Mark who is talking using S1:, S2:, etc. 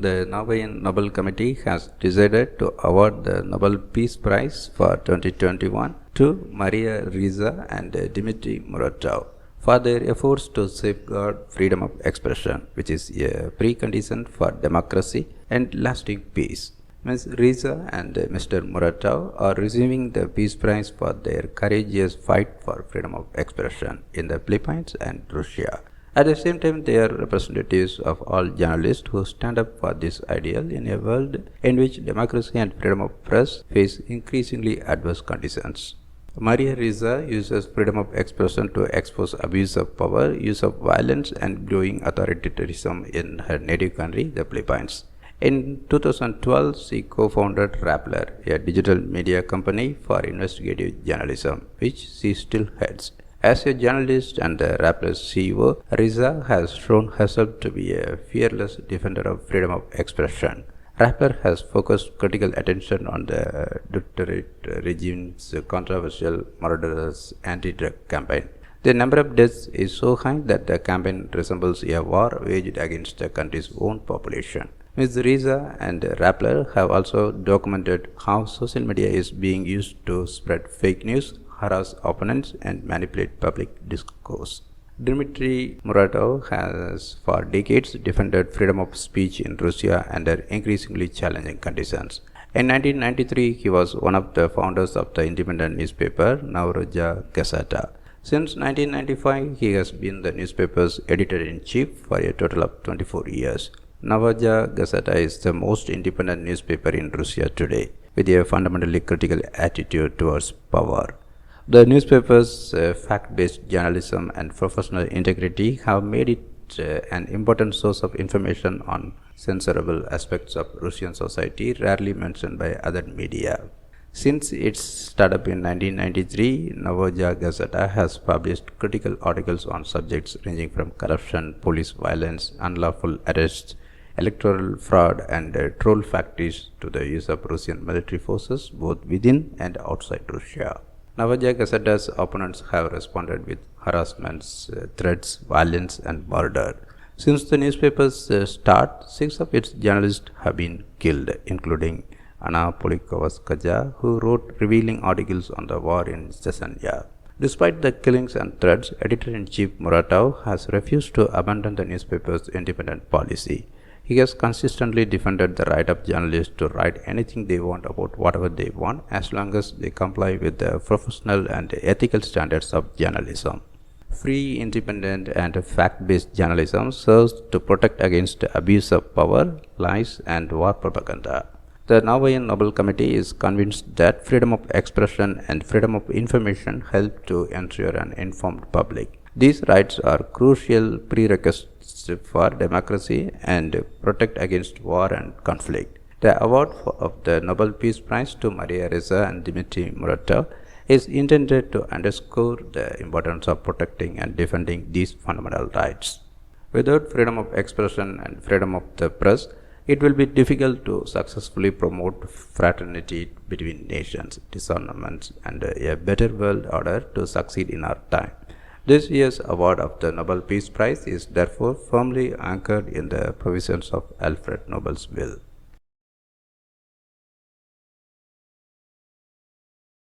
S1: The Norwegian Nobel Committee has decided to award the Nobel Peace Prize for 2021 to Maria Ressa and Dmitry Muratov for their efforts to safeguard freedom of expression, which is a precondition for democracy and lasting peace. Ms. Ressa and Mr. Muratov are receiving the Peace Prize for their courageous fight for freedom of expression in the Philippines and Russia. At the same time, they are representatives of all journalists who stand up for this ideal in a world in which democracy and freedom of press face increasingly adverse conditions. Maria Ressa uses freedom of expression to expose abuse of power, use of violence, and growing authoritarianism in her native country, the Philippines. In 2012, she co-founded Rappler, a digital media company for investigative journalism, which she still heads. As a journalist and Rappler's CEO, Ressa has shown herself to be a fearless defender of freedom of expression. Rappler has focused critical attention on the Duterte regime's controversial murderous anti-drug campaign. The number of deaths is so high that the campaign resembles a war waged against the country's own population. Ms. Ressa and Rappler have also documented how social media is being used to spread fake news, harass opponents, and manipulate public discourse. Dmitry Muratov has for decades defended freedom of speech in Russia under increasingly challenging conditions. In 1993, he was one of the founders of the independent newspaper Novaya Gazeta. Since 1995, he has been the newspaper's editor-in-chief for a total of 24 years. Novaya Gazeta is the most independent newspaper in Russia today, with a fundamentally critical attitude towards power. The newspaper's fact-based journalism and professional integrity have made it an important source of information on censorable aspects of Russian society rarely mentioned by other media. Since its startup in 1993, Novaya Gazeta has published critical articles on subjects ranging from corruption, police violence, unlawful arrests, electoral fraud, and troll factories to the use of Russian military forces both within and outside Russia. Novaya Gazeta's opponents have responded with harassments, threats, violence, and murder. Since the newspaper's start, 6 of its journalists have been killed, including Anna Politkovskaya, who wrote revealing articles on the war in Chechnya. Despite the killings and threats, editor-in-chief Muratov has refused to abandon the newspaper's independent policy. He has consistently defended the right of journalists to write anything they want about whatever they want, as long as they comply with the professional and ethical standards of journalism. Free, independent, and fact-based journalism serves to protect against abuse of power, lies, and war propaganda. The Norwegian Nobel Committee is convinced that freedom of expression and freedom of information help to ensure an informed public. These rights are crucial prerequisites for democracy and protect against war and conflict. The award of the Nobel Peace Prize to Maria Ressa and Dmitry Muratov is intended to underscore the importance of protecting and defending these fundamental rights. Without freedom of expression and freedom of the press, it will be difficult to successfully promote fraternity between nations, disarmament, and a better world order to succeed in our time. This year's award of the Nobel Peace Prize is therefore firmly anchored in the provisions of Alfred Nobel's will.